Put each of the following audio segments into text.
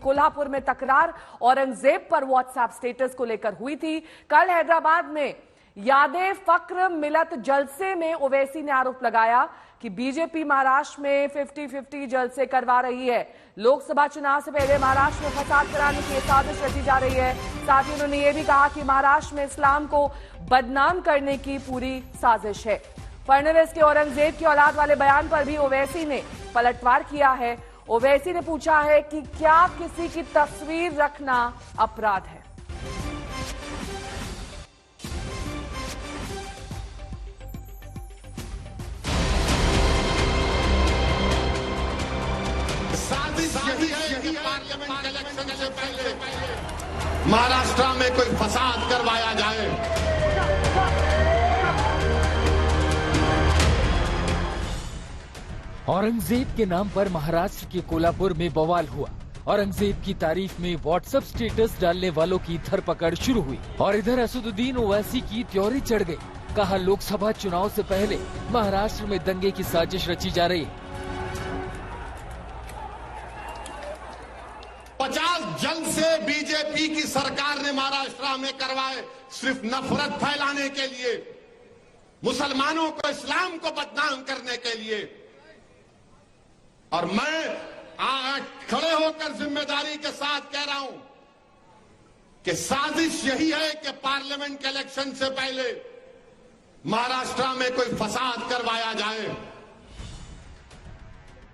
कोल्हापुर में तकरार औरंगजेब पर व्हाट्सएप स्टेटस को लेकर हुई थी। कल हैदराबाद में यादें फक्र मिलत जलसे में ओवैसी ने आरोप लगाया कि बीजेपी महाराष्ट्र में 50-50 जलसे करवा रही है। लोकसभा चुनाव से पहले महाराष्ट्र में फसाद कराने की साजिश रची जा रही है। साथ ही उन्होंने ये भी कहा कि महाराष्ट्र में इस्लाम को बदनाम करने की पूरी साजिश है। फडणवीस के औरंगजेब की औलाद वाले बयान पर भी ओवैसी ने पलटवार किया है। ओवैसी ने पूछा है कि क्या किसी की तस्वीर रखना अपराध है। यही है कि पार्लियामेंट इलेक्शन से पहले महाराष्ट्र में कोई फसाद करवाया जाए। औरंगजेब के नाम पर महाराष्ट्र के कोल्हापुर में बवाल हुआ। औरंगजेब की तारीफ में व्हाट्सएप स्टेटस डालने वालों की धरपकड़ शुरू हुई और इधर असदुद्दीन ओवैसी की त्योरी चढ़ गई। कहा लोकसभा चुनाव से पहले महाराष्ट्र में दंगे की साजिश रची जा रही है। 50 जलसे बीजेपी की सरकार ने महाराष्ट्र में करवाए, सिर्फ नफरत फैलाने के लिए, मुसलमानों को, इस्लाम को बदनाम करने के लिए। और मैं आज खड़े होकर जिम्मेदारी के साथ कह रहा हूं कि साजिश यही है कि पार्लियामेंट के इलेक्शन से पहले महाराष्ट्र में कोई फसाद करवाया जाए।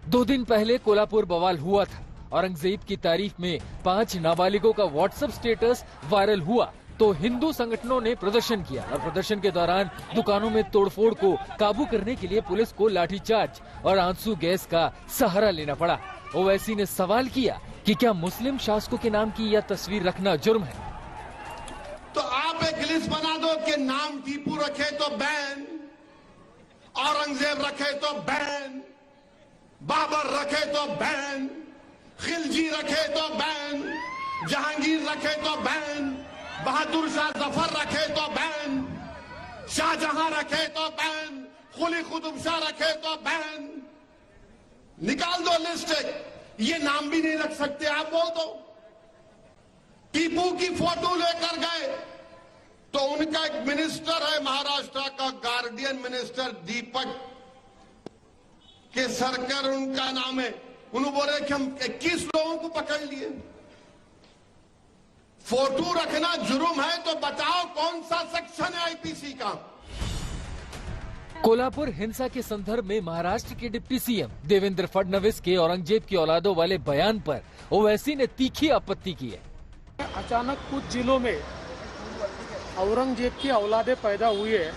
2 दिन पहले कोल्हापुर बवाल हुआ था। औरंगजेब की तारीफ में 5 नाबालिगों का व्हाट्सएप स्टेटस वायरल हुआ तो हिंदू संगठनों ने प्रदर्शन किया और प्रदर्शन के दौरान दुकानों में तोड़फोड़ को काबू करने के लिए पुलिस को लाठीचार्ज और आंसू गैस का सहारा लेना पड़ा। ओवैसी ने सवाल किया कि क्या मुस्लिम शासकों के नाम की यह तस्वीर रखना जुर्म है। तो आप एक लिस्ट बना दो कि नाम टीपू रखे तो बैन, औरंगजेब रखे तो बैन, बाबर रखे तो बैन, खिलजी रखे तो बैन, जहांगीर रखे तो बैन, बहादुर शाह जफर रखे तो बैन, शाहजहां रखे तो बैन, कुली कुतुब शाह रखे तो बैन। निकाल दो लिस्ट। ये नाम भी नहीं रख सकते आप, बोल दो। टीपू की फोटो लेकर गए तो उनका एक मिनिस्टर है महाराष्ट्र का, गार्डियन मिनिस्टर दीपक केसरकर उनका नाम है। उन्होंने बोले कि हम 21 लोगों को पकड़ लिए। फोटो रखना जुर्म है तो बताओ कौन सा सेक्शन है आईपीसी का। कोल्हापुर हिंसा के संदर्भ में महाराष्ट्र के डिप्टी सीएम देवेंद्र फडणवीस के औरंगजेब की औलादों वाले बयान पर ओवैसी ने तीखी आपत्ति की है। अचानक कुछ जिलों में औरंगजेब की औलादे पैदा हुई है,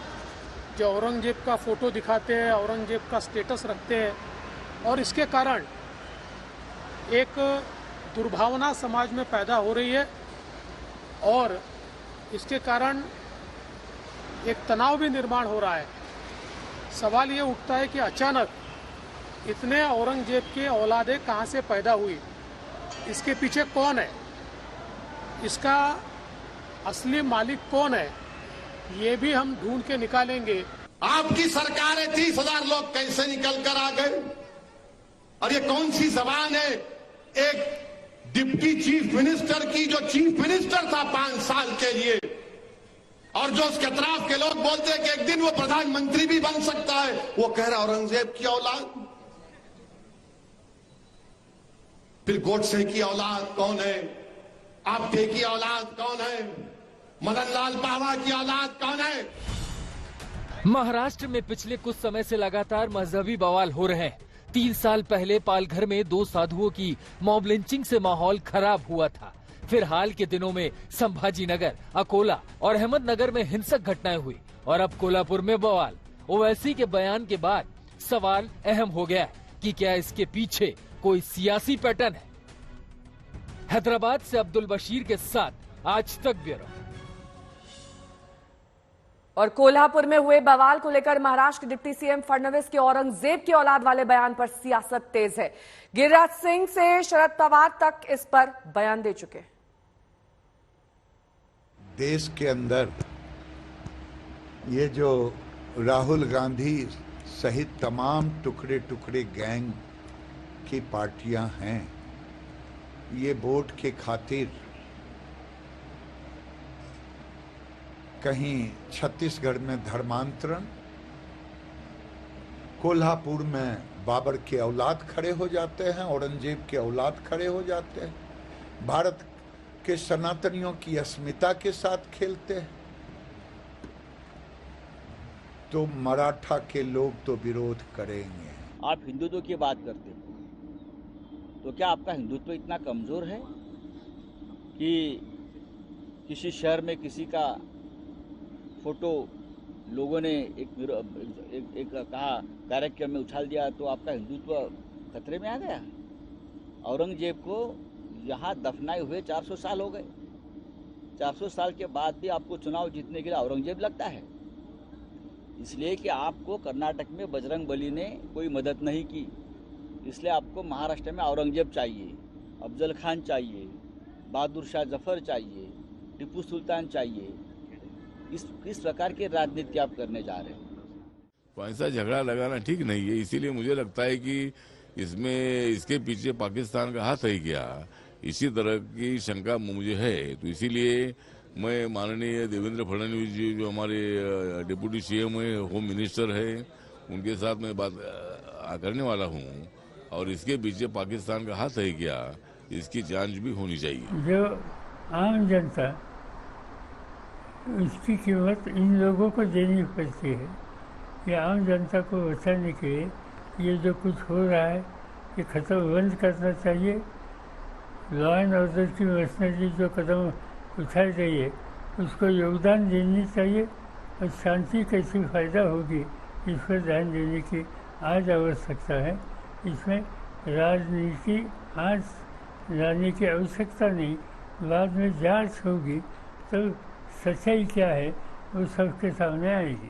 जो औरंगजेब का फोटो दिखाते हैं, औरंगजेब का स्टेटस रखते हैं और इसके कारण एक दुर्भावना समाज में पैदा हो रही है और इसके कारण एक तनाव भी निर्माण हो रहा है। सवाल ये उठता है कि अचानक इतने औरंगजेब के औलादे कहां से पैदा हुई, इसके पीछे कौन है, इसका असली मालिक कौन है, ये भी हम ढूंढ के निकालेंगे। आपकी सरकारें 30,000 लोग कैसे निकल कर आ गए? और ये कौन सी जबान है एक डिप्टी चीफ मिनिस्टर की, जो चीफ मिनिस्टर था 5 साल के लिए, और जो उसके अतराफ के लोग बोलते हैं कि एक दिन वो प्रधानमंत्री भी बन सकता है, वो कह रहा औरंगजेब की औलाद। फिर गोडसे की औलाद कौन है? आप्टे की औलाद कौन है? मदन लाल पावा की औलाद कौन है? महाराष्ट्र में पिछले कुछ समय से लगातार मजहबी बवाल हो रहे हैं। 3 साल पहले पालघर में 2 साधुओं की मॉब लिंचिंग से माहौल खराब हुआ था। फिर हाल के दिनों में संभाजी नगर, अकोला और अहमदनगर में हिंसक घटनाएं हुई और अब कोल्हापुर में बवाल। ओवैसी के बयान के बाद सवाल अहम हो गया है कि क्या इसके पीछे कोई सियासी पैटर्न है। हैदराबाद से अब्दुल बशीर के साथ आज तक ब्यूरो। और कोल्हापुर में हुए बवाल को लेकर महाराष्ट्र के डिप्टी सीएम फडणवीस के औरंगजेब की औलाद वाले बयान पर सियासत तेज है। गिरिराज सिंह से शरद पवार तक इस पर बयान दे चुके। देश के अंदर ये जो राहुल गांधी सहित तमाम टुकड़े टुकड़े गैंग की पार्टियां हैं, ये वोट के खातिर कहीं छत्तीसगढ़ में धर्मांतरण, कोल्हापुर में बाबर के औलाद खड़े हो जाते हैं, औरंगजेब के औलाद खड़े हो जाते हैं, भारत के सनातनियों की अस्मिता के साथ खेलते हैं, तो मराठा के लोग तो विरोध करेंगे। आप हिंदुत्व की बात करते हो तो क्या आपका हिंदुत्व इतना कमजोर है कि किसी शहर में किसी का फोटो लोगों ने एक कहा कार्यक्रम में उछाल दिया तो आपका हिंदुत्व खतरे में आ गया? औरंगजेब को यहाँ दफनाए हुए 400 साल हो गए। 400 साल के बाद भी आपको चुनाव जीतने के लिए औरंगजेब लगता है, इसलिए कि आपको कर्नाटक में बजरंग बली ने कोई मदद नहीं की, इसलिए आपको महाराष्ट्र में औरंगजेब चाहिए, अफजल खान चाहिए, बहादुर शाह जफर चाहिए, टीपू सुल्तान चाहिए। इस प्रकार की राजनीति आप करने जा रहे हैं। ऐसा झगड़ा लगाना ठीक नहीं है, इसीलिए मुझे लगता है कि इसके पीछे पाकिस्तान का हाथ है क्या, इसी तरह की शंका मुझे है। तो इसीलिए मैं माननीय देवेंद्र फडणवीस जी जो हमारे डिप्टी सीएम है, होम मिनिस्टर है, उनके साथ मैं बात करने वाला हूँ और इसके पीछे पाकिस्तान का हाथ है क्या, इसकी जांच भी होनी चाहिए। जो आम जनता उसकी कीमत इन लोगों को देनी पड़ती है। ये आम जनता को बचाने के लिए ये जो कुछ हो रहा है ये खत्म बंद करना चाहिए। लॉ एंड ऑर्डर की मशीनरी जो कदम उठाई गई है उसको योगदान देनी चाहिए और शांति कैसे फ़ायदा होगी इस पर ध्यान देने की आज आवश्यकता है। इसमें राजनीति आज लाने की आवश्यकता नहीं, बाद में जांच होगी तो सच्चाई क्या है वो सबके सामने आएगी।